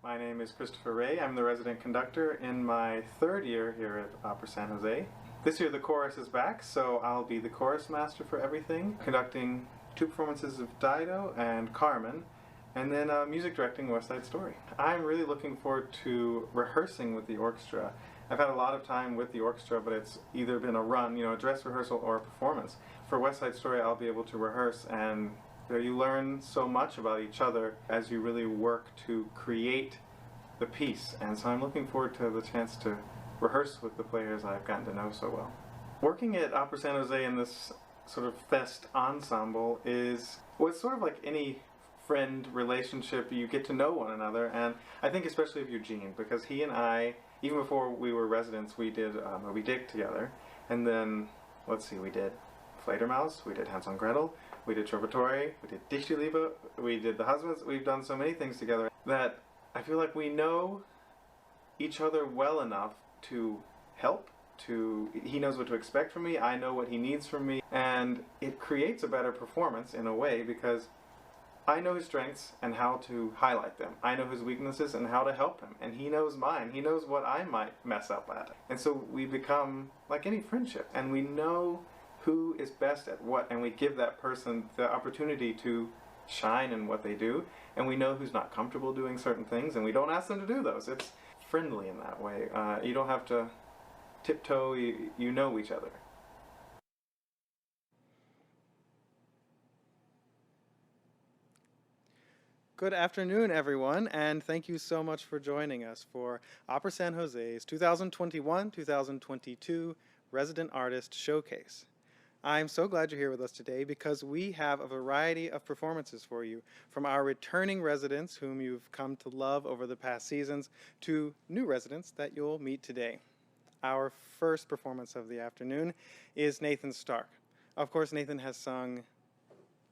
My name is Christopher Ray. I'm the resident conductor in my third year here at Opera San Jose. This year the chorus is back, so I'll be the chorus master for everything, conducting 2 performances of Dido and Carmen, and then music directing West Side Story. I'm really looking forward to rehearsing with the orchestra. I've had a lot of time with the orchestra, but it's either been a run, a dress rehearsal or a performance. For West Side Story, I'll be able to rehearse, and you learn so much about each other as you really work to create the piece. And so I'm looking forward to the chance to rehearse with the players I've gotten to know so well. Working at Opera San Jose in this sort of fest ensemble is, well, it's sort of like any friend relationship. You get to know one another, and I think especially of Eugene, because he and I, even before we were residents, we did Moby Dick together, and then, let's see, we did Fledermaus, we did Hansel and Gretel, we did Trovatore, we did Dichterliebe, we did The Husbands. We've done so many things together that I feel like we know each other well enough to help. He knows what to expect from me, I know what he needs from me, and it creates a better performance in a way because I know his strengths and how to highlight them. I know his weaknesses and how to help him, and he knows mine. He knows what I might mess up at. And so we become like any friendship, and we know who is best at what, and we give that person the opportunity to shine in what they do, and we know who's not comfortable doing certain things, and we don't ask them to do those. It's friendly in that way. You don't have to tiptoe, you know each other. Good afternoon, everyone, and thank you so much for joining us for Opera San Jose's 2021-2022 Resident Artist Showcase. I'm so glad you're here with us today because we have a variety of performances for you, from our returning residents whom you've come to love over the past seasons to new residents that you'll meet today. Our first performance of the afternoon is Nathan Stark. Of course, Nathan has sung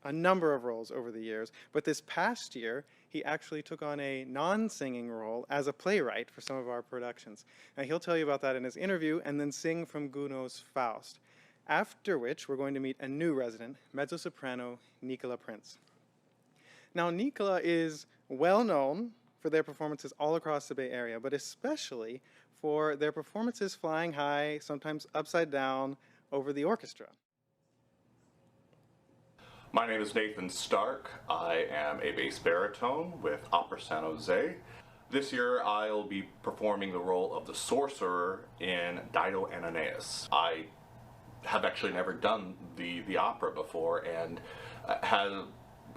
a number of roles over the years, but this past year he actually took on a non-singing role as a playwright for some of our productions. Now he'll tell you about that in his interview and then sing from Gounod's Faust. After which we're going to meet a new resident, mezzo-soprano Nicola Prince. Now Nicola is well known for their performances all across the Bay Area, but especially for their performances flying high, sometimes upside down, over the orchestra. My name is Nathan Stark. I am a bass baritone with Opera San Jose. This year I'll be performing the role of the sorcerer in Dido and Aeneas. I have actually never done the opera before and have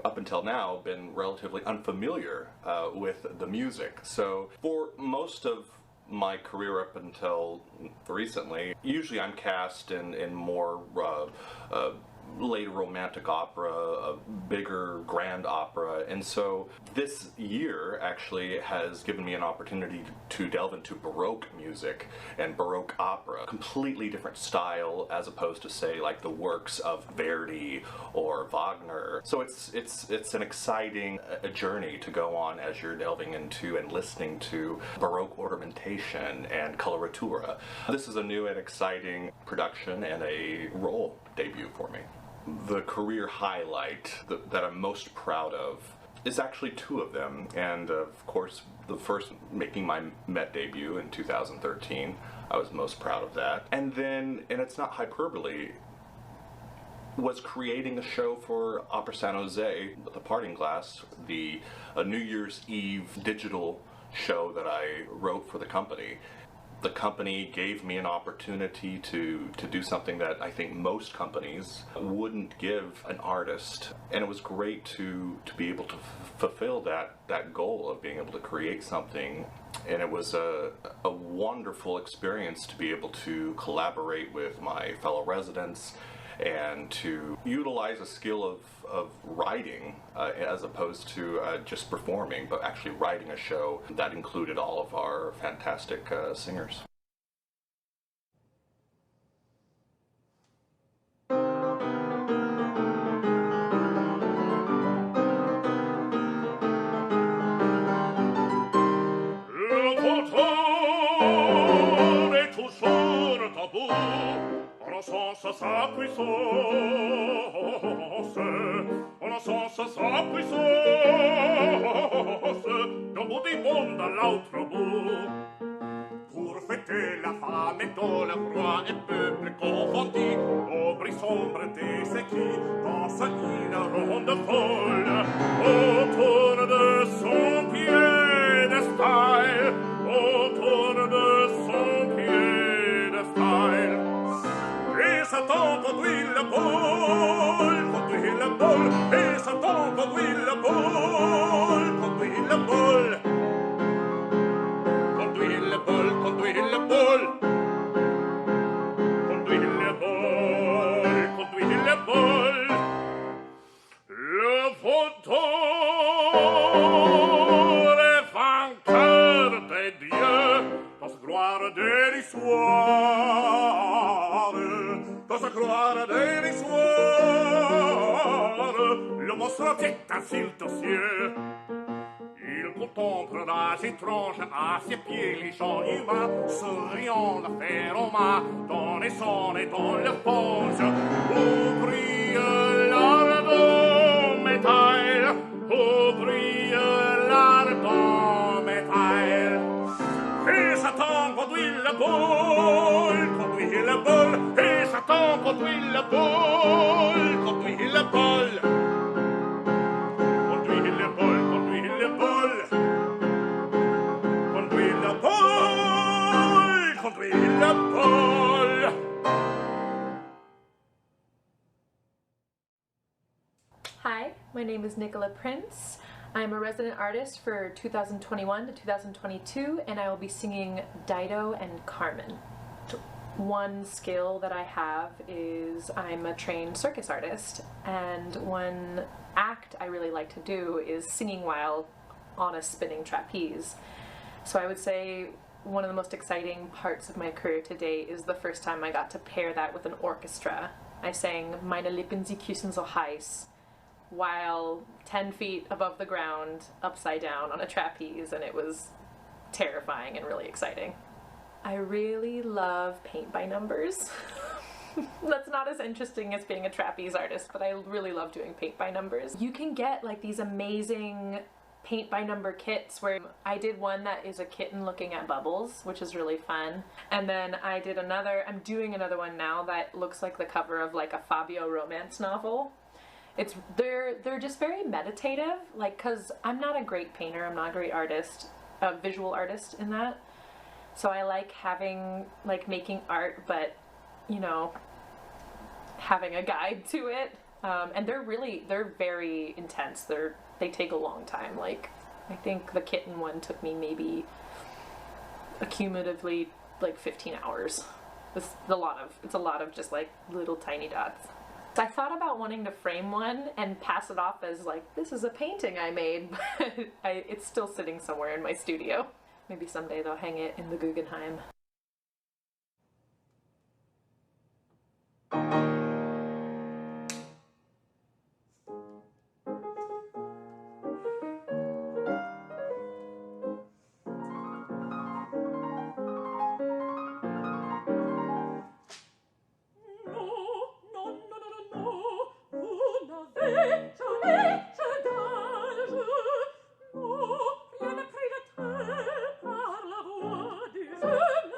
up until now been relatively unfamiliar with the music. So for most of my career up until recently, usually I'm cast in more later romantic opera, a bigger grand opera, and so this year actually has given me an opportunity to delve into Baroque music and Baroque opera. Completely different style as opposed to, say, like the works of Verdi or Wagner. So it's an exciting journey to go on as you're delving into and listening to Baroque ornamentation and coloratura. This is a new and exciting production and a role debut for me. The career highlight that I'm most proud of is actually 2 of them, and of course the first, making my Met debut in 2013, I was most proud of that. And then, and it's not hyperbole, was creating a show for Opera San Jose, The Parting Glass, the New Year's Eve digital show that I wrote for the company. The company gave me an opportunity to do something that I think most companies wouldn't give an artist, and it was great to be able to fulfill that goal of being able to create something. And it was a wonderful experience to be able to collaborate with my fellow residents and to utilize a skill of writing as opposed to just performing, but actually writing a show that included all of our fantastic singers. Le tabou, en un sens sa puissance, en un sens sa puissance, d'un bout du monde à l'autre bout. Pour fêter la femme et tout le roi et peuple confondus, au bris sombre de ce qui danse une ronde folle autour de son piédestal, autour de son piédestal. Et Satan conduit le bol, et Satan conduit le bol, conduit le bol. Conduis le bol, conduis le bol. Conduis le bol, conduis le bol. Le vautour est vainqueur des dieux dans sa gloire dérisoire, dans sa gloire dérisoire. Le monstre est ainsi aux cieux. Il contemplera étrange à ses pieds les gens humains, souriant la feroma dans les sons et dans le ponge, où brille l'ardent métal, où brille l'ardent métal. Et Satan conduit le bol, et Satan conduit le bol, conduit le bol. Conduis le bol, conduis le bol. Conduis le bol, conduis le bol. Hi, my name is Nicola Prince. I'm a resident artist for 2021 to 2022, and I will be singing Dido and Carmen. One skill that I have is I'm a trained circus artist, and one act I really like to do is singing while on a spinning trapeze. So I would say one of the most exciting parts of my career to date is the first time I got to pair that with an orchestra. I sang Meine Lippen sie küssen so heiß while 10 feet above the ground, upside down on a trapeze, and it was terrifying and really exciting. I really love paint by numbers. That's not as interesting as being a trapeze artist, but I really love doing paint by numbers. You can get like these amazing paint by number kits where I did one that is a kitten looking at bubbles, which is really fun. And then I'm doing another one now that looks like the cover of like a Fabio romance novel. They're just very meditative, like, cause I'm not a great painter, I'm not a great artist, a visual artist in that. So I like making art, but, you know, having a guide to it. And they're very intense. They take a long time. Like, I think the kitten one took me maybe cumulatively like 15 hours. It's a lot of just like little tiny dots. I thought about wanting to frame one and pass it off as like, this is a painting I made, but it's still sitting somewhere in my studio. Maybe someday they'll hang it in the Guggenheim. Par la voix du jeune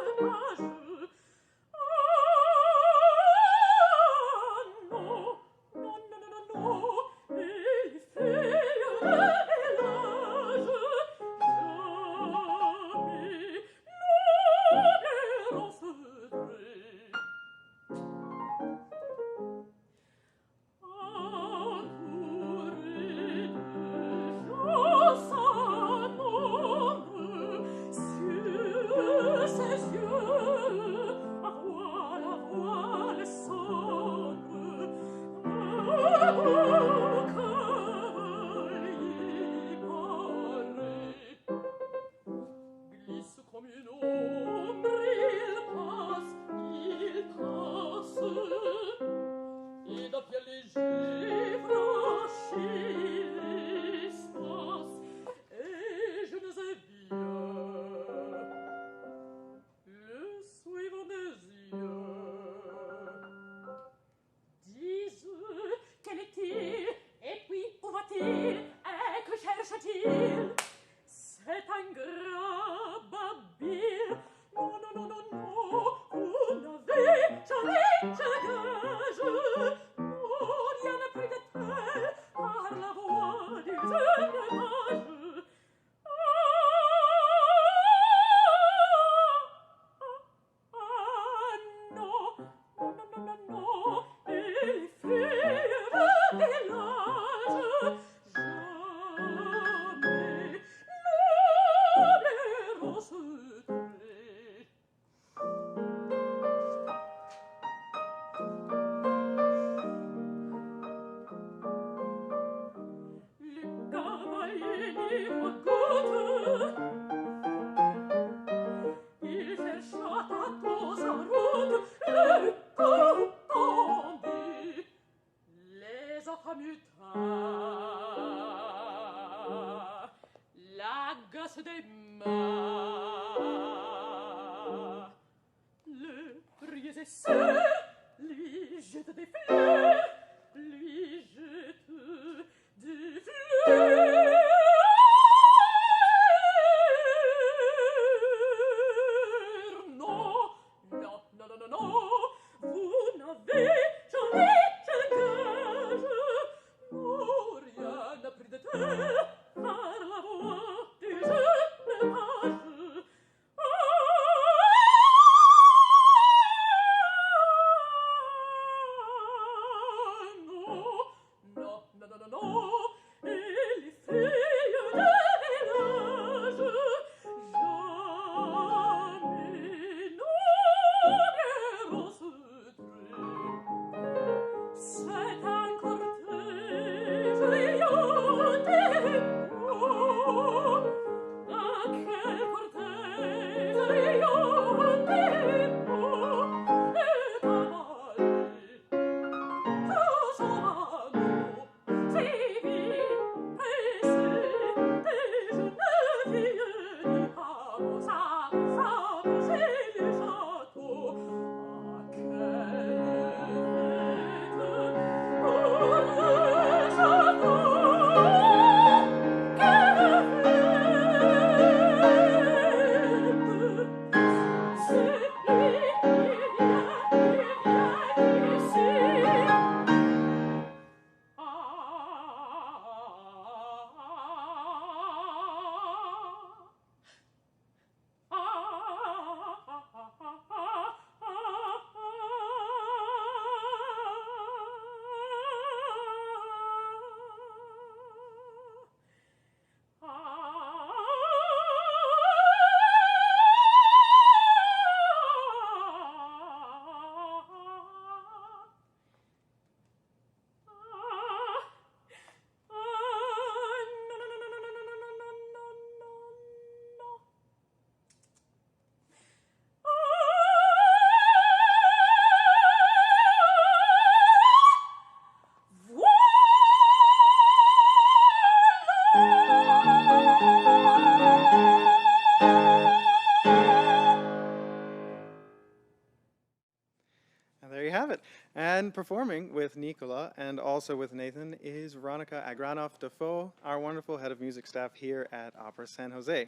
And there you have it. And performing with Nicola and also with Nathan is Veronica Agranoff-Defoe, our wonderful head of music staff here at Opera San Jose.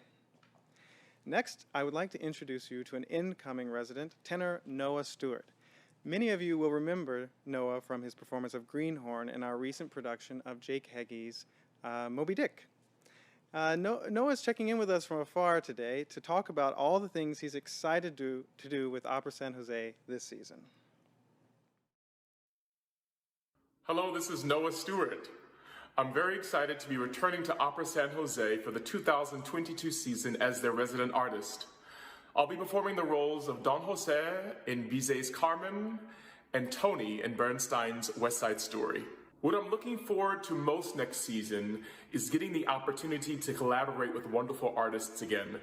Next, I would like to introduce you to an incoming resident, tenor Noah Stewart. Many of you will remember Noah from his performance of Greenhorn in our recent production of Jake Heggie's Moby Dick. Noah's checking in with us from afar today to talk about all the things he's excited to do with Opera San Jose this season. Hello, this is Noah Stewart. I'm very excited to be returning to Opera San Jose for the 2022 season as their resident artist. I'll be performing the roles of Don Jose in Bizet's Carmen and Tony in Bernstein's West Side Story. What I'm looking forward to most next season is getting the opportunity to collaborate with wonderful artists again.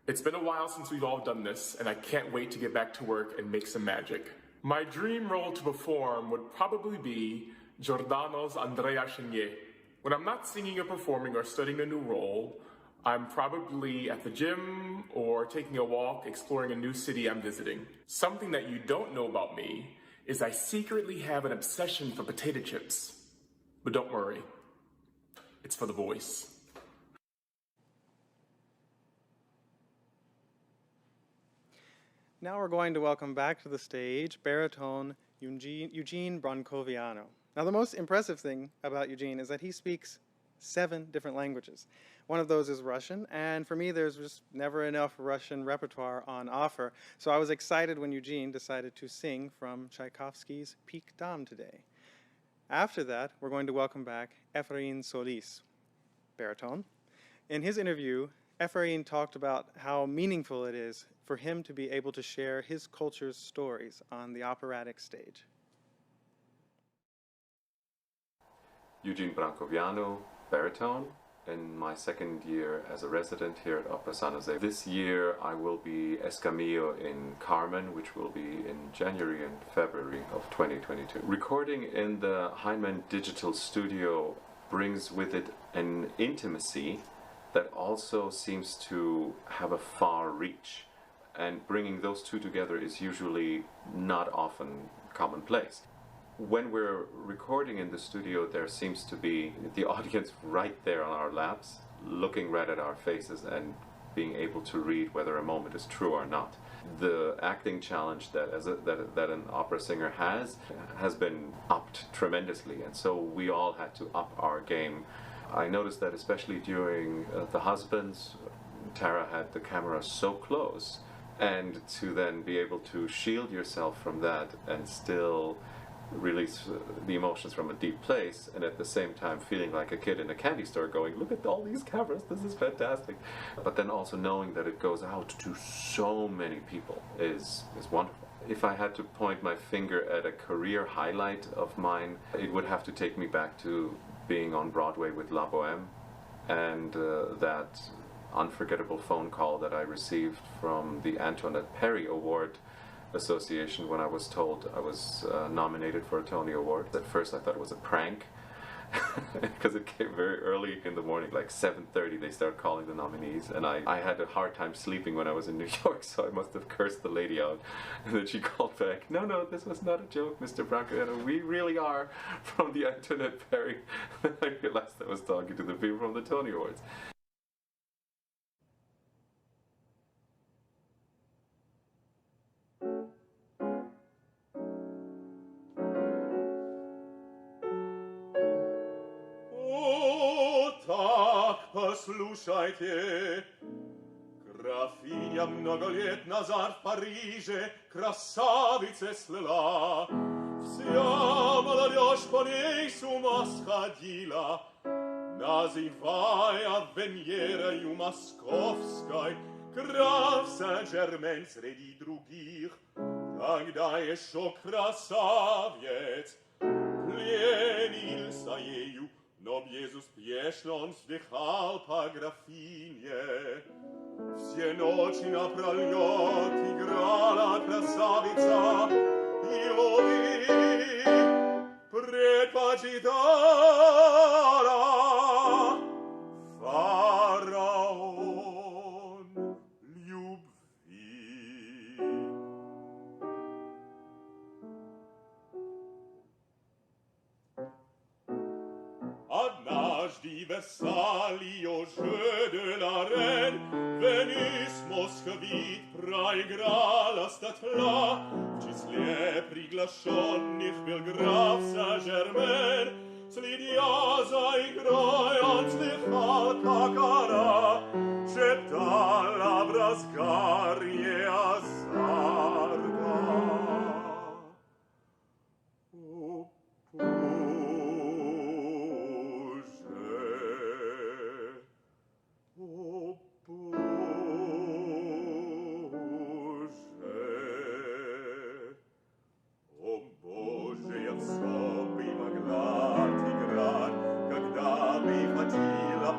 It's been a while since we've all done this, and I can't wait to get back to work and make some magic. My dream role to perform would probably be Giordano's Andrea Chenier. When I'm not singing or performing or studying a new role, I'm probably at the gym or taking a walk, exploring a new city I'm visiting. Something that you don't know about me is I secretly have an obsession for potato chips. But don't worry, it's for the voice. Now we're going to welcome back to the stage baritone Eugene Brancoviano. Now the most impressive thing about Eugene is that he speaks 7 different languages. One of those is Russian, and for me there's just never enough Russian repertoire on offer, so I was excited when Eugene decided to sing from Tchaikovsky's Peak Dame today. After that, we're going to welcome back Efrain Solis, baritone. In his interview, Efrain talked about how meaningful it is for him to be able to share his culture's stories on the operatic stage. Eugene Brancoviano, baritone, in my second year as a resident here at Opera San Jose. This year I will be Escamillo in Carmen, which will be in January and February of 2022. Recording in the Heinemann Digital Studio brings with it an intimacy that also seems to have a far reach, and bringing those two together is usually not often commonplace. When we're recording in the studio, there seems to be the audience right there on our laps, looking right at our faces and being able to read whether a moment is true or not. The acting challenge that that an opera singer has been upped tremendously, and so we all had to up our game. I noticed that especially during The Husbands, Tara had the camera so close, and to then be able to shield yourself from that and still release the emotions from a deep place, and at the same time feeling like a kid in a candy store going, look at all these cameras, this is fantastic. But then also knowing that it goes out to so many people is wonderful. If I had to point my finger at a career highlight of mine, it would have to take me back to being on Broadway with La Boheme, and that unforgettable phone call that I received from the Antoinette Perry Award Association when I was told I was nominated for a Tony Award. At first I thought it was a prank because it came very early in the morning, like 7:30 they started calling the nominees, and I had a hard time sleeping when I was in New York, so I must have cursed the lady out. And then she called back, no, this was not a joke, Mr. Branco, we really are from the Antoinette Perry. And I realized I was talking to the people from the Tony Awards. Послушайте, графиня много лет назад в Париже красавицей слыла. Вся молодежь по ней с ума сходила, называя Венерою Московской граф Сен-Жермен среди других. Тогда еще красавец пленился ею, но безуспешно он вздыхал по графине. Все ночи напролет играла красавица, и, увы, предпочитала фараон любви. Однажды Версаль au jeu de la reine, Vénus московит проиграла статла. В числе приглашенных был граф Сен-Жермен. Следя за игрой, он слыхал, как она шептала в разгаре азарта.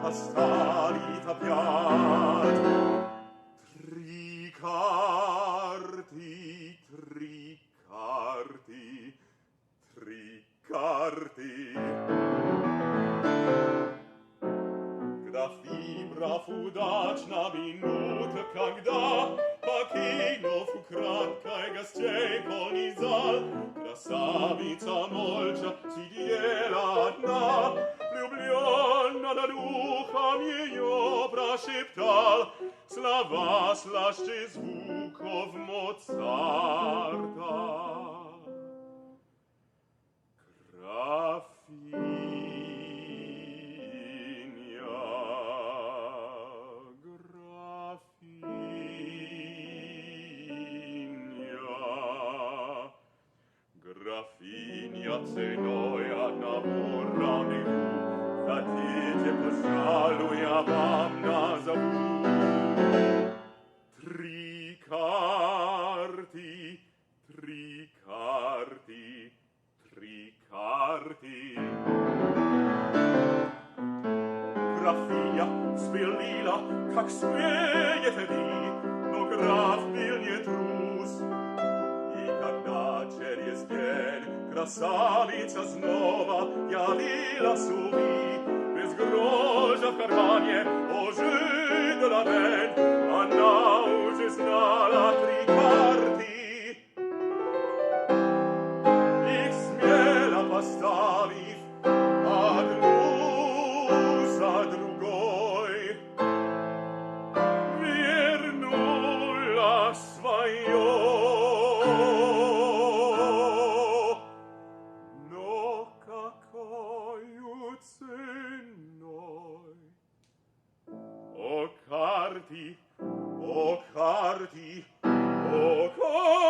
Поставить опять три карты, три карты, три карты. Граф, выбрав удачно минуту, когда, покинув украдкой гостей полный зал, красавица молча сидела одна, влюбленно над ухом ее прошептал слова слаще звуков Моцарта. Графиня ценой одна вам назову. Три карты, три карты, три карты. Графиня свелила, как смеете вы, но граф был не трус. И когда через день красавица снова явилась увы, без гроша в кармане, о жид de la veine, она уже знала три карты. Их смело поставив одну за другой, вернула свое. Но какою ценой? О карты, о карты, о карты!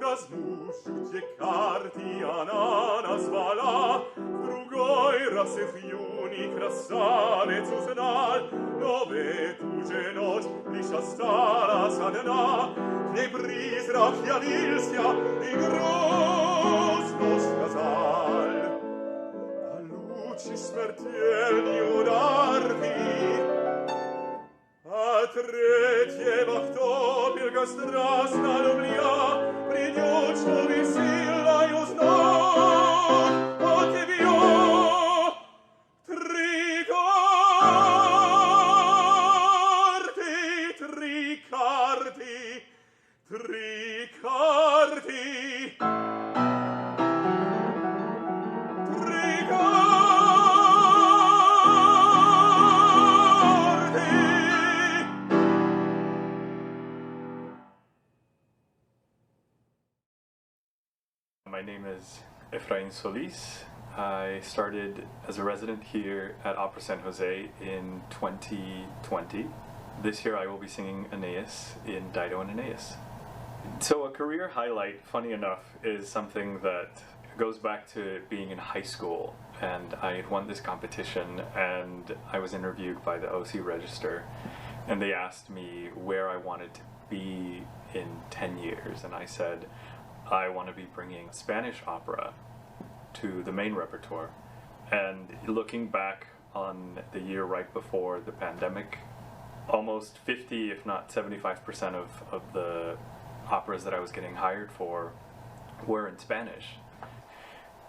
Размушу те карты она назвала, в другой раз их юный красавец узнал, но в эту же ночь лишь осталась одна, к ней призрак явился и грозно сказал: получишь смертельный удар ты, а третьего, кто только страстно любя, придет, чтобы силой узнать о тебе. Три карты, три карты, три карты, три карты. My name is Efrain Solis. I started as a resident here at Opera San Jose in 2020. This year I will be singing Aeneas in Dido and Aeneas. So a career highlight, funny enough, is something that goes back to being in high school, and I had won this competition and I was interviewed by the OC Register, and they asked me where I wanted to be in 10 years, and I said I want to be bringing Spanish opera to the main repertoire. And looking back on the year right before the pandemic, almost 50, if not 75% of the operas that I was getting hired for were in Spanish.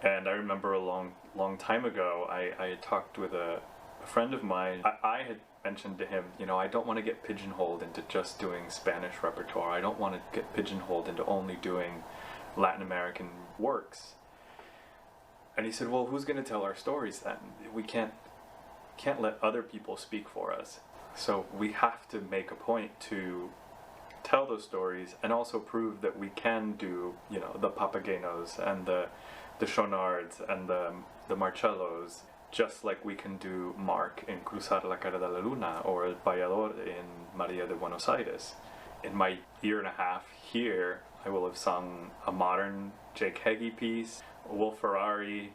And I remember a long time ago, I had talked with a friend of mine. I had mentioned to him, you know, I don't want to get pigeonholed into just doing Spanish repertoire. I don't want to get pigeonholed into only doing Latin American works. And he said, well, who's going to tell our stories then? We can't let other people speak for us. So we have to make a point to tell those stories and also prove that we can do, you know, the Papagenos and the Chonards and the Marcellos, just like we can do Mark in Cruzar la Cara de la Luna or El Payador in Maria de Buenos Aires. In my year and a half here, I will have sung a modern Jake Heggie piece, Wolf Ferrari,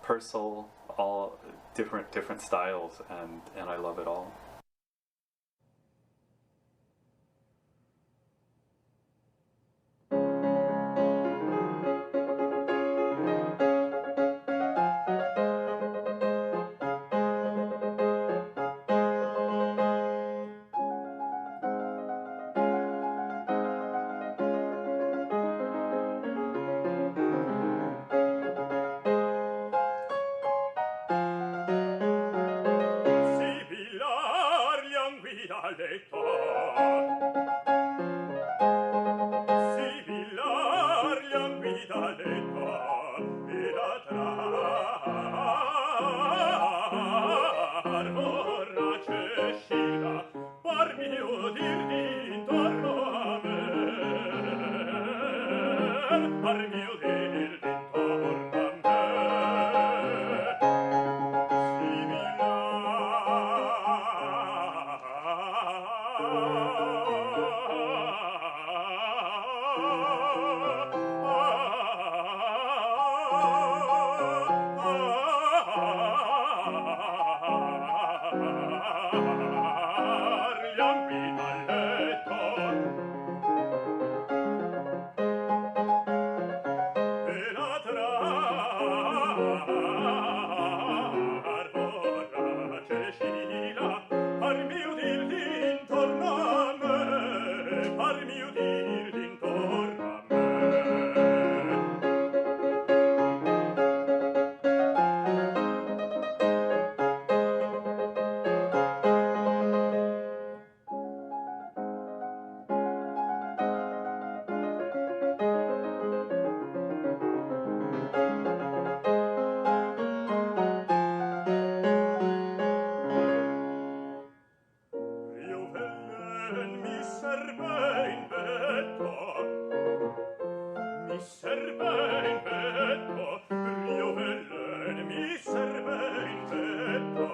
Purcell, all different styles, and I love it all. dir d'intorno a me. Io velen mi serve in petto, mi serve in petto, io velen mi serve in petto.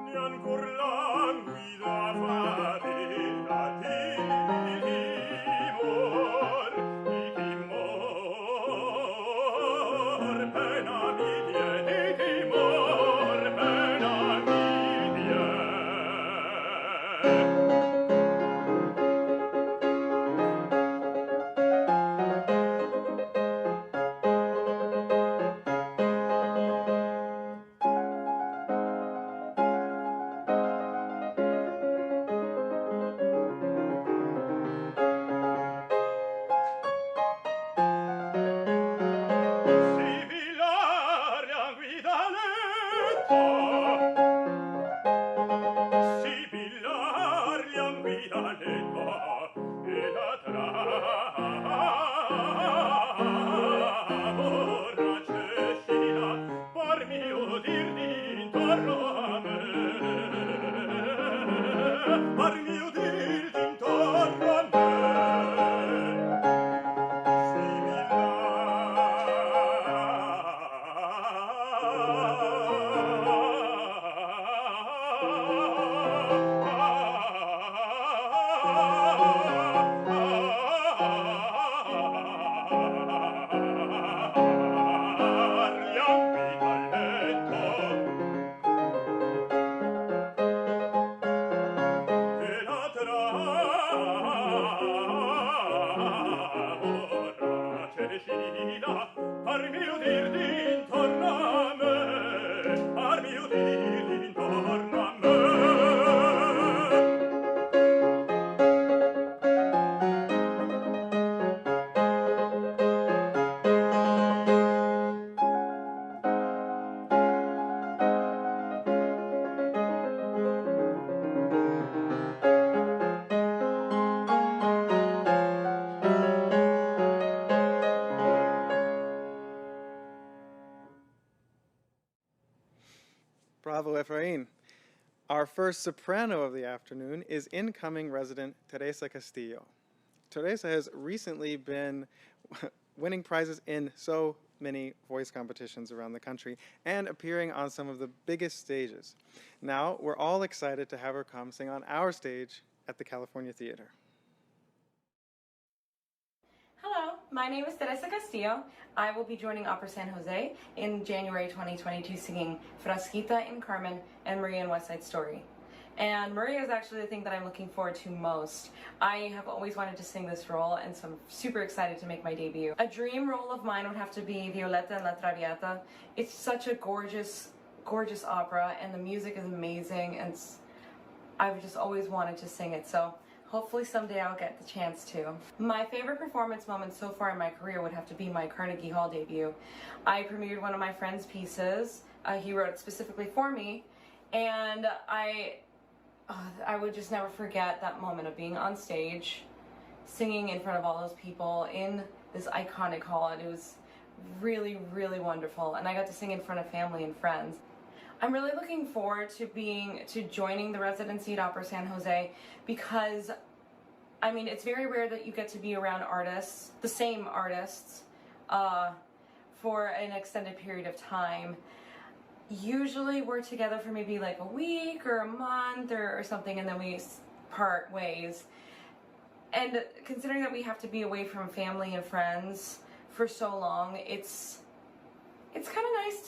Ni ancor languida farina di timor, pena mi vie, di timor, pena mi vie. Sibilare a guidaletto, sibilare a guidaletto, e la travorra cescina, par mio dir d'intorno a me, par mio dir d'intorno a me. Par mio dir d'intorno a me, par mio dir d'intorno a me. Bravo, Efrain. Our first soprano of the afternoon is incoming resident Teresa Castillo. Teresa has recently been winning prizes in so many voice competitions around the country and appearing on some of the biggest stages. Now, we're all excited to have her come sing on our stage at the California Theater. Hello, my name is Teresa Castillo. I will be joining Opera San Jose in January 2022 singing Frasquita in Carmen and Maria in West Side Story. And Maria is actually the thing that I'm looking forward to most. I have always wanted to sing this role, and so I'm super excited to make my debut. A dream role of mine would have to be Violetta in La Traviata. It's such a gorgeous, gorgeous opera, and the music is amazing, and I've just always wanted to sing it, so hopefully someday I'll get the chance to. My favorite performance moment so far in my career would have to be my Carnegie Hall debut. I premiered one of my friend's pieces. He wrote it specifically for me, and I would just never forget that moment of being on stage, singing in front of all those people in this iconic hall, and it was really, really wonderful. And I got to sing in front of family and friends. I'm really looking forward to joining the residency at Opera San Jose because, I mean, it's very rare that you get to be around artists, the same artists, for an extended period of time. Usually we're together for maybe like a week or a month or something, and then we part ways. And considering that we have to be away from family and friends for so long, it's kind of nice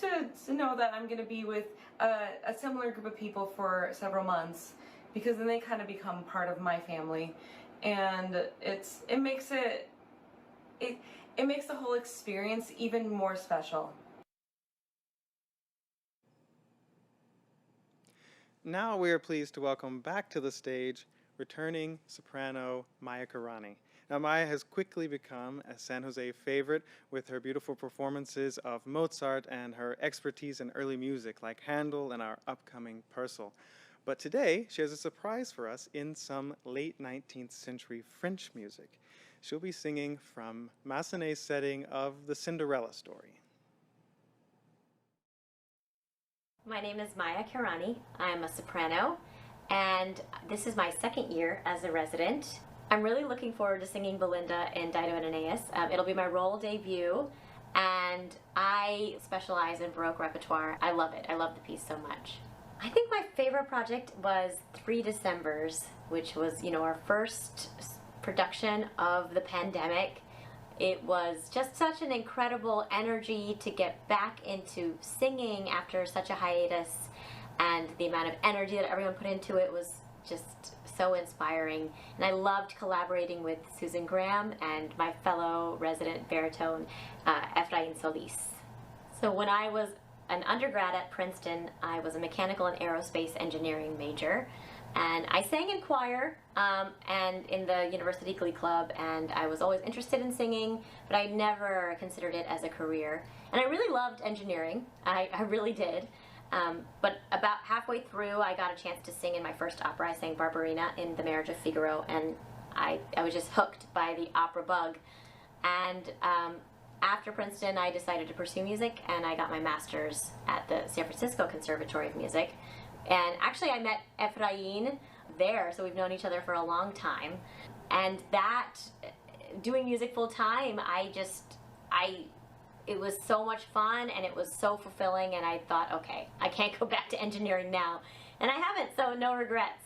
to know that I'm going to be with a similar group of people for several months, because then they kind of become part of my family, and it makes the whole experience even more special. Now we are pleased to welcome back to the stage returning soprano Maya Karani. Now, Maya has quickly become a San Jose favorite with her beautiful performances of Mozart and her expertise in early music like Handel and our upcoming Purcell. But today, she has a surprise for us in some late 19th century French music. She'll be singing from Massenet's setting of the Cinderella story. My name is Maya Karani. I'm a soprano, and this is my second year as a resident. I'm really looking forward to singing Belinda in Dido and Aeneas. It'll be my role debut, and I specialize in Baroque repertoire. I love it. I love the piece so much. I think my favorite project was 3 Decembers, which was, our first production of the pandemic. It was just such an incredible energy to get back into singing after such a hiatus, and the amount of energy that everyone put into it was just so inspiring. And I loved collaborating with Susan Graham and my fellow resident baritone, Efrain Solis. So when I was an undergrad at Princeton, I was a mechanical and aerospace engineering major. And I sang in choir and in the University Glee Club, and I was always interested in singing, but I never considered it as a career. And I really loved engineering. I really did. But about halfway through, I got a chance to sing in my first opera. I sang Barbarina in The Marriage of Figaro, and I was just hooked by the opera bug. And after Princeton, I decided to pursue music, and I got my master's at the San Francisco Conservatory of Music. And actually, I met Efrain there, so we've known each other for a long time. And that, doing music full time, it was so much fun, and it was so fulfilling, and I thought, okay, I can't go back to engineering now. And I haven't, so no regrets.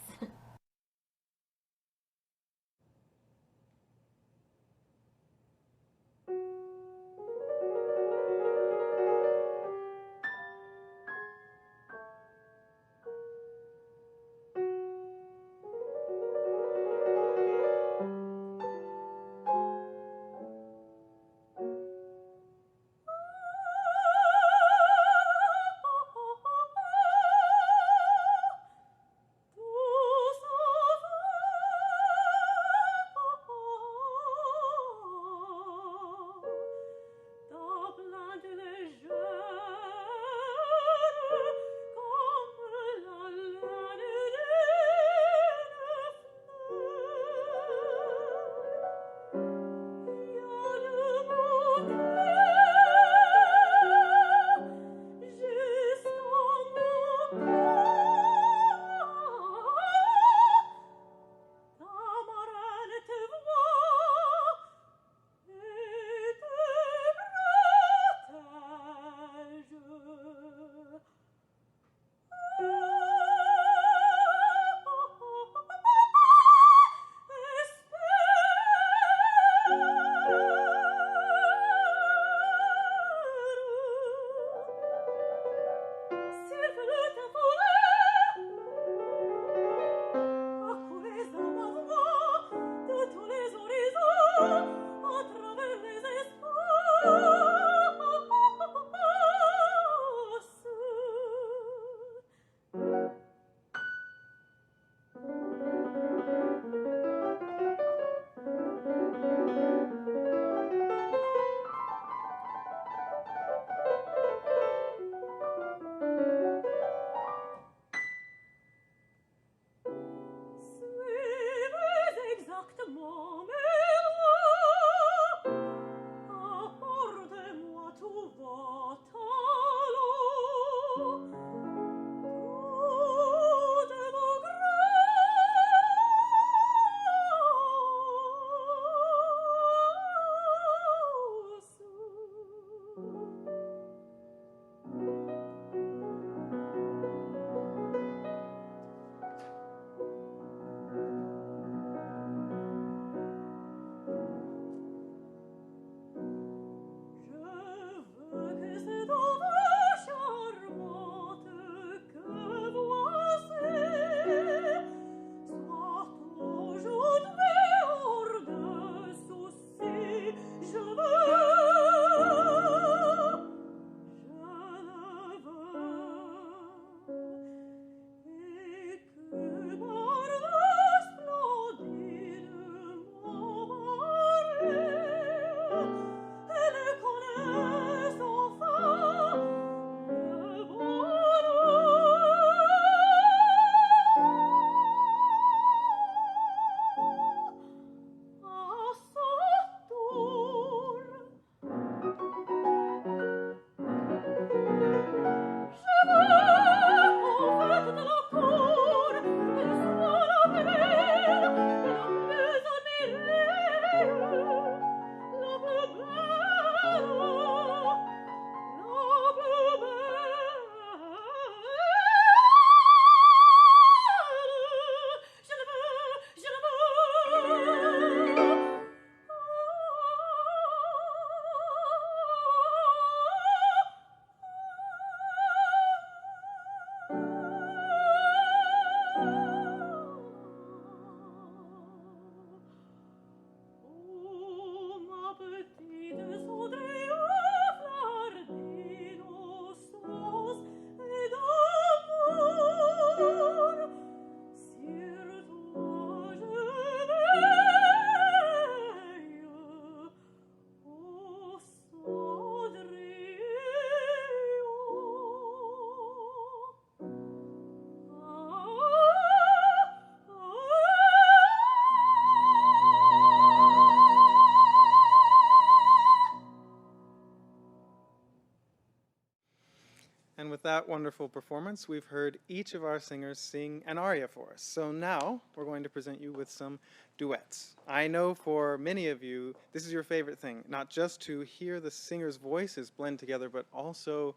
wonderful performance, we've heard each of our singers sing an aria for us. So now we're going to present you with some duets. I know for many of you, this is your favorite thing, not just to hear the singers' voices blend together, but also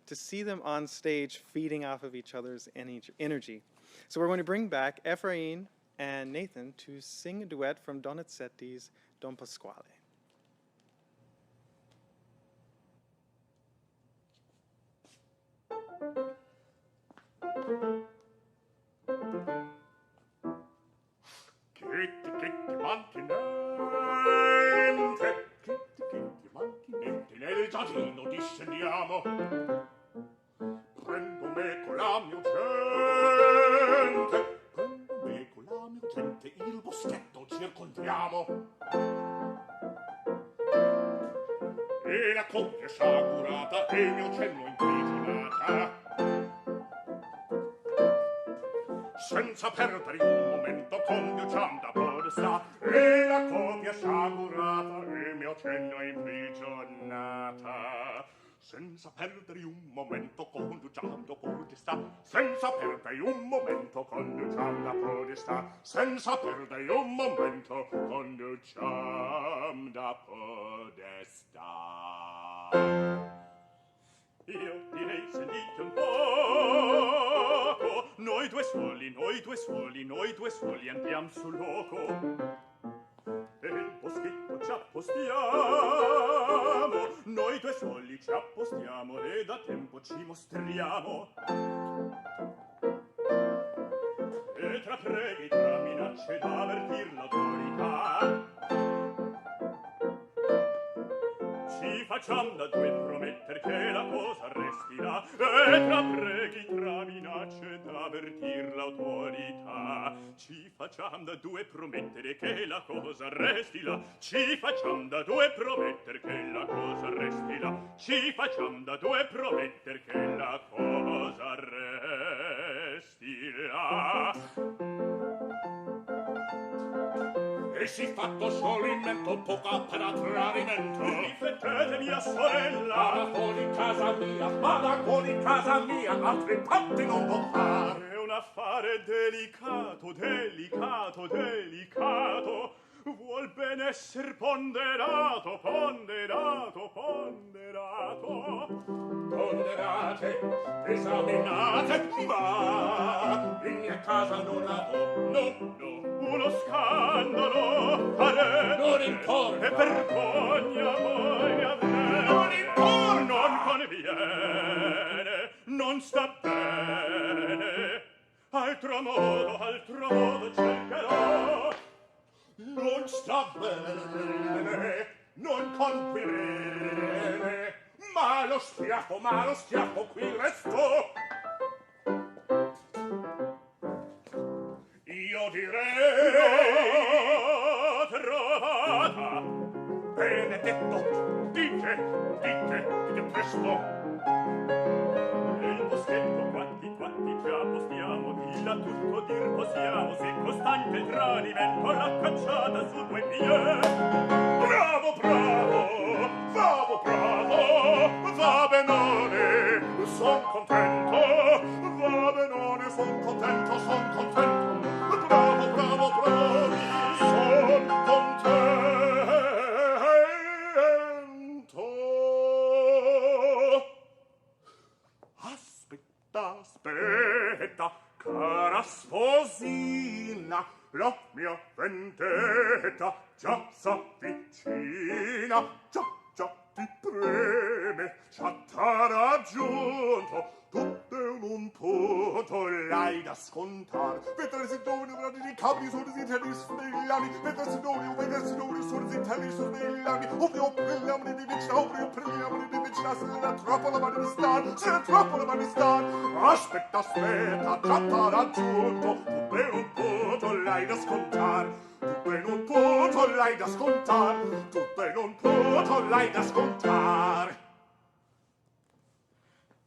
to see them on stage feeding off of each other's energy. So we're going to bring back Efrain and Nathan to sing a duet from Donizetti's Don Pasquale. Kitty, kitty, mantinente, kitty, kitty, mantinente, nel giardino discendiamo. Prendo me con la mia gente, prendo me con la mia gente, il boschetto circondiamo. E la coppia sciagurata, e il mio cenno imprigionata. Senza perdere un momento conduciam da podestà, e la copia sciagurata e il mio cenno imprigionata. Senza perdere un momento conduciam da podestà, senza perdere un momento conduciam da podestà, senza perdere un momento conduciam da podestà. Io direi sentite un poco, noi due soli, noi due soli, noi due soli andiamo sul loco. E il boschetto ci appostiamo, noi due soli ci appostiamo e da tempo ci mostriamo. E tra preghi, tra minacce d'avvertir l'autorità, ci facciam da due prometter che la cosa resti là, e tra preghi, tra minacce d'avvertir l'autorità, ci facciam da due promettere che la cosa resti là, ci facciam da due prometter che la cosa resti là, ci facciam da due prometter che la cosa resti là. E si fatto solo in mento, poca per attrarimento. Riflettete mia sorella, vada fuori casa mia, vada fuori casa mia, altri patti non può fare. È un affare delicato, delicato, delicato, vuol ben esser ponderato, ponderato, ponderato. Ponderate, esaminate, ma in mia casa non la ho, no, no. Uno scandalo farete, non importa, e vergogna voi avrete, non importa, non conviene, non sta bene, altro modo cercherò, non sta bene, non conviene, ma lo schiaffo qui resto. Io direi trovata, benedetto, dite presto. Nel boschetto quanti ci appostiamo, di là tutto dir possiamo, se costante il tradimento la cacciata su due piedi. Bravo, bravo, bravo, bravo, va benone, son contento, va benone, son contento, son contento. Bravo, bravo, bravi, son contento. Aspetta, aspetta, cara sposina, la mia vendetta già s'avvicina, già ti preme, già t'ha raggiunto, tutto in un punto l'hai da scontar. Vedresti doni, di capi, sorrisi, telli, svellami, vedresti doni, sorrisi, telli, svellami, ovvio prillamani di vicina, ovvio prillamani di vicina, se ne troppo la mani di star, se ne troppo la mani di star. Aspetta, aspetta, già t'ha raggiunto, tutto in un punto l'hai da scontar. Tutto in un punto l'hai da scontar, tutto in un punto l'hai da scontar.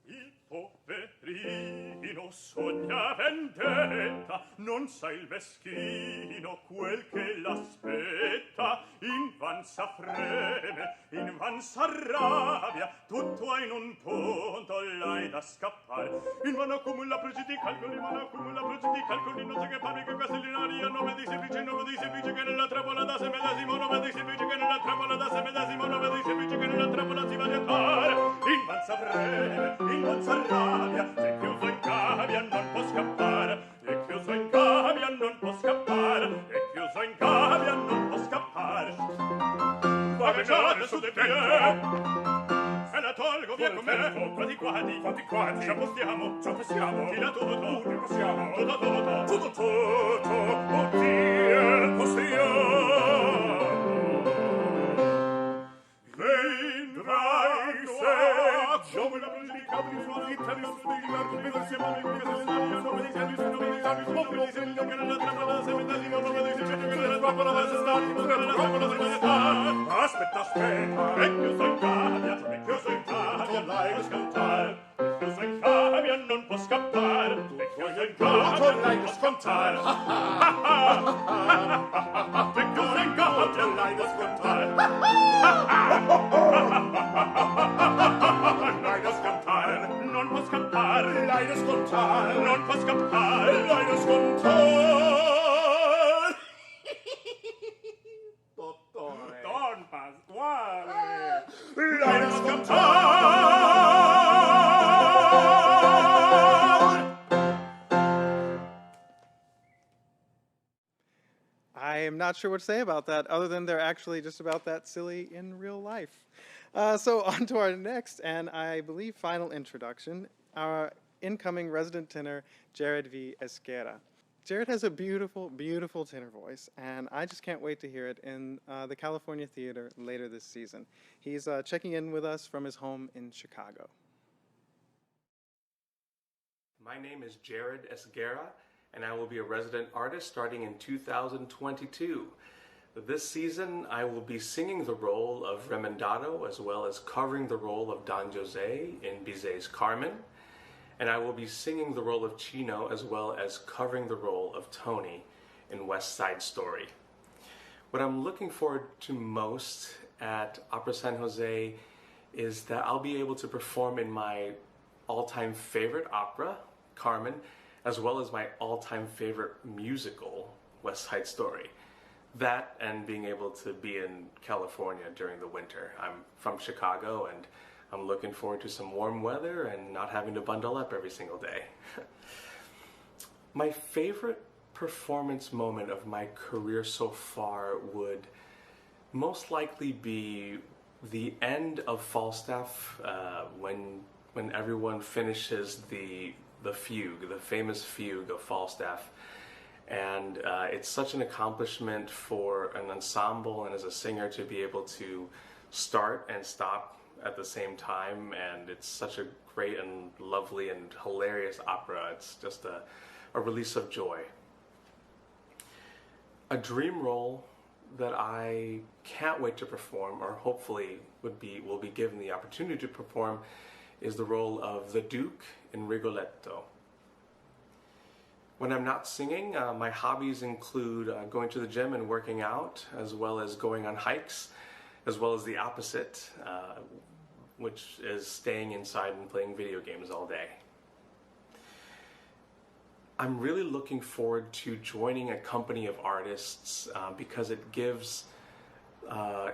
Il poverino sogna vendetta, non sa il meschino quel che l'aspetta. in van s'affreme, in van s'arrabbia, tutto in un punto l'hai da scappare. In van accumula precisi calcoli, non so che parli che castellinaria, non vedi semplice che nella trappola da se medesimo, non vedi semplice che nella trappola da se medesimo, non vedi semplice che nella trappola si va a fare. In van s'affreme, in van s'arrabbia, se chiuso in gabbia non può scappare, è chiuso in gabbia non può scappare, è chiuso in gabbia non può scappare. Vagheggiate su di te, se la tolgo via con me, fatti quati, ci appostiamo, tira tutto, tutto, oddio, possiamo. Vedrai se giove la musica di sua vita di studiare come si chiama il calendario non vedi se non vedi se non vedi se non vedi la trappola se vedi non vedi se non vedi la trappola se sta non vedi la trappola se sta aspetta è chiuso in gabbia l'hai da scontare è chiuso in gabbia non può scappare è chiuso in gabbia l'hai da scontare è chiuso in gabbia l'hai da scontare l'hai da scontare non può scappare l'hai da scontare non può scappare l'hai da scontare dottore Don Pasquale l'hai da scontare. I am not sure what to say about that, other than they're actually just about that silly in real life. So on to our next, and I believe final introduction, our incoming resident tenor, Jared V. Esquera. Jared has a beautiful, beautiful tenor voice, and I just can't wait to hear it in the California Theater later this season. He's checking in with us from his home in Chicago. My name is Jared Esguerra, and I will be a resident artist starting in 2022. This season, I will be singing the role of Remendado as well as covering the role of Don José in Bizet's Carmen, and I will be singing the role of Chino as well as covering the role of Tony in West Side Story. What I'm looking forward to most at Opera San Jose is that I'll be able to perform in my all-time favorite opera, Carmen, as well as my all-time favorite musical, West Side Story. That and being able to be in California during the winter. I'm from Chicago and I'm looking forward to some warm weather and not having to bundle up every single day. My favorite performance moment of my career so far would most likely be the end of Falstaff when everyone finishes the fugue, the famous fugue of Falstaff. And it's such an accomplishment for an ensemble and as a singer to be able to start and stop at the same time, and it's such a great and lovely and hilarious opera. It's just a release of joy. A dream role that I can't wait to perform, or hopefully will be given the opportunity to perform, is the role of the Duke in Rigoletto. When I'm not singing, my hobbies include going to the gym and working out, as well as going on hikes, as well as the opposite, which is staying inside and playing video games all day. I'm really looking forward to joining a company of artists because it gives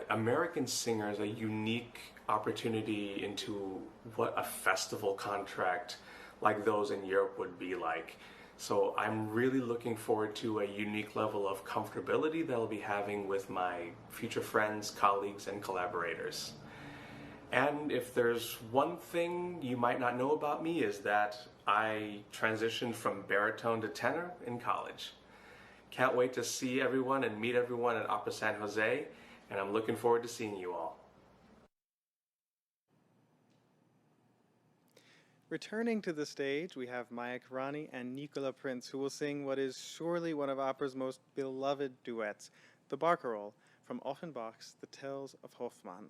American singers a unique opportunity into what a festival contract like those in Europe would be like. So I'm really looking forward to a unique level of comfortability that I'll be having with my future friends, colleagues, and collaborators. And if there's one thing you might not know about me is that I transitioned from baritone to tenor in college. Can't wait to see everyone and meet everyone at Opera San Jose, and I'm looking forward to seeing you all. Returning to the stage, we have Maya Karani and Nicola Prince, who will sing what is surely one of opera's most beloved duets, the Barcarolle from Offenbach's The Tales of Hoffmann.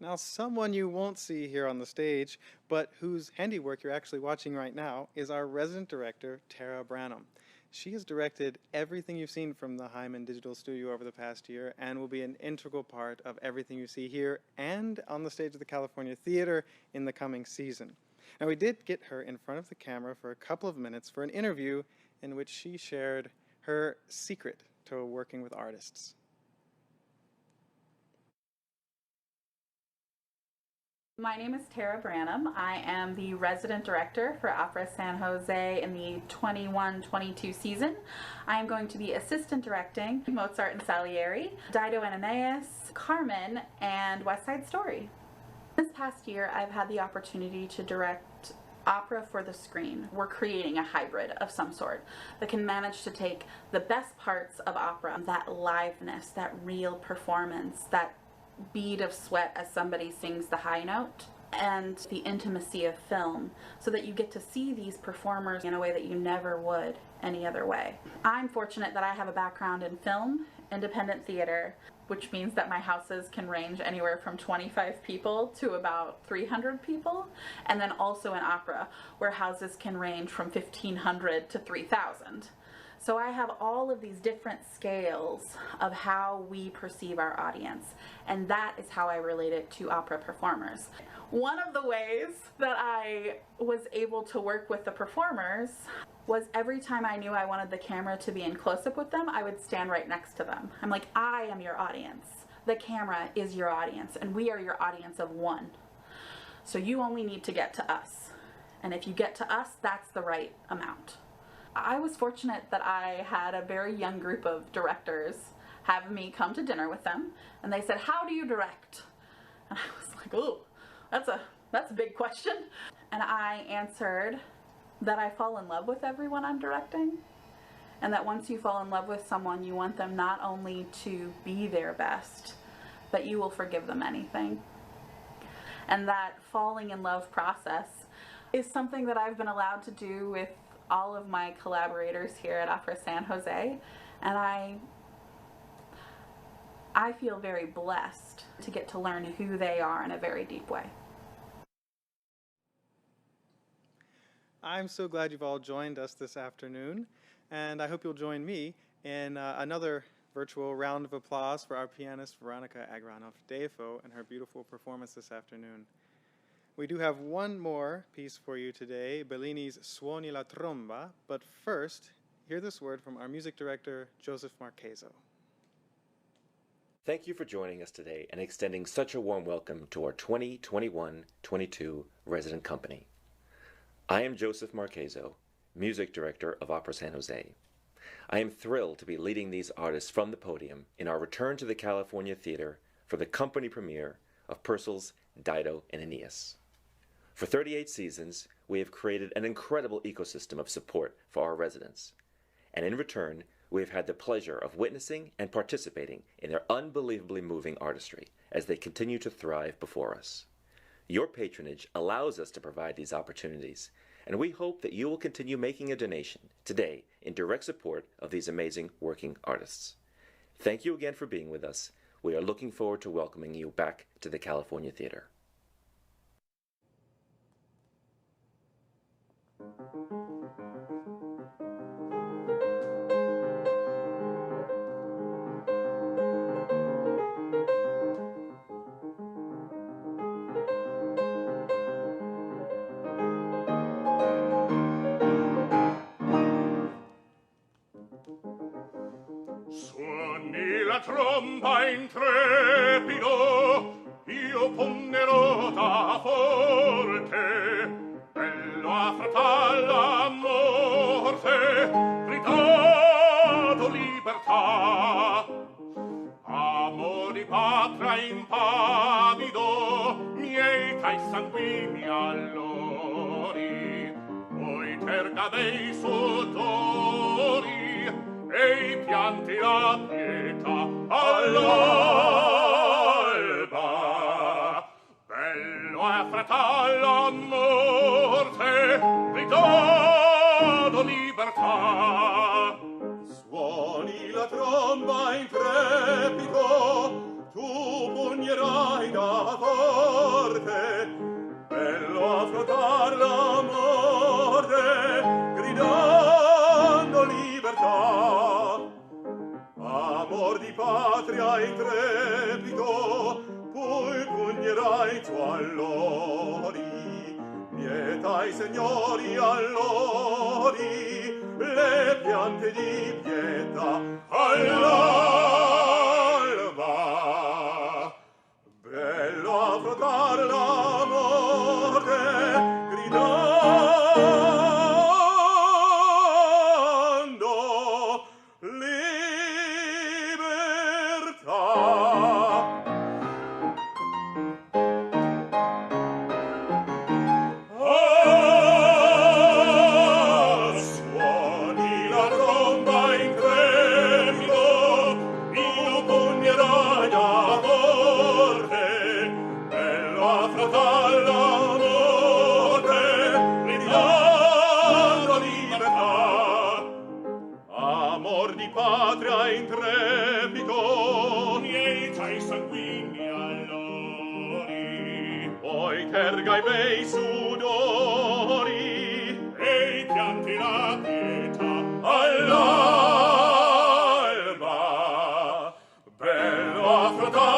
Now, someone you won't see here on the stage, but whose handiwork you're actually watching right now, is our resident director, Tara Branham. She has directed everything you've seen from the Hyman Digital Studio over the past year and will be an integral part of everything you see here and on the stage of the California Theater in the coming season. Now, we did get her in front of the camera for a couple of minutes for an interview in which she shared her secret to working with artists. My name is Tara Branham. I am the resident director for Opera San Jose in the 21-22 season. I am going to be assistant directing Mozart and Salieri, Dido and Aeneas, Carmen, and West Side Story. This past year, I've had the opportunity to direct opera for the screen. We're creating a hybrid of some sort that can manage to take the best parts of opera, that liveness, that real performance, that bead of sweat as somebody sings the high note, and the intimacy of film, so that you get to see these performers in a way that you never would any other way. I'm fortunate that I have a background in film, independent theater, which means that my houses can range anywhere from 25 people to about 300 people, and then also in opera, where houses can range from 1,500 to 3,000. So I have all of these different scales of how we perceive our audience, and that is how I relate it to opera performers. One of the ways that I was able to work with the performers was every time I knew I wanted the camera to be in close-up with them, I would stand right next to them. I'm like, I am your audience. The camera is your audience, and we are your audience of one. So you only need to get to us. And if you get to us, that's the right amount. I was fortunate that I had a very young group of directors have me come to dinner with them, and they said, how do you direct? And I was like, oh, that's a big question. And I answered that I fall in love with everyone I'm directing, and that once you fall in love with someone, you want them not only to be their best, but you will forgive them anything. And that falling in love process is something that I've been allowed to do with all of my collaborators here at Opera San Jose, and I feel very blessed to get to learn who they are in a very deep way. I'm so glad you've all joined us this afternoon, and I hope you'll join me in another virtual round of applause for our pianist Veronica Agranov-Defo and her beautiful performance this afternoon. We do have one more piece for you today, Bellini's Suoni la Tromba, but first, hear this word from our music director, Joseph Marcheso. Thank you for joining us today and extending such a warm welcome to our 2021-22 resident company. I am Joseph Marcheso, music director of Opera San Jose. I am thrilled to be leading these artists from the podium in our return to the California Theater for the company premiere of Purcell's Dido and Aeneas. For 38 seasons, we have created an incredible ecosystem of support for our residents, and in return, we have had the pleasure of witnessing and participating in their unbelievably moving artistry as they continue to thrive before us. Your patronage allows us to provide these opportunities, and we hope that you will continue making a donation today in direct support of these amazing working artists. Thank you again for being with us. We are looking forward to welcoming you back to the California Theater. Suoni la tromba intrepido, io ponderò da forte, bello affrettalla morte, gridando libertà. Amo di patria impavido, miei tra i sanguigni allori, poi terga dei sudori, e i pianti la pietà all'alba. Bello è fratello morte, gridando libertà. Suoni la tromba in trepito, tu pugnerai da voi. dai trepito, poi pugnerai tu allori, mietai signori allori, le piante di pietà all'alba. Bello affrontar la morte, gridando libertà. Suoni la tromba in trepito, il pugnerai a morte, bello affrontar la morte, gridando libertà. Amor di patria intrepido, miei sanguigni allori, poi terga i bei sudori, e i pianti la pietà all'alba. Bello affrontare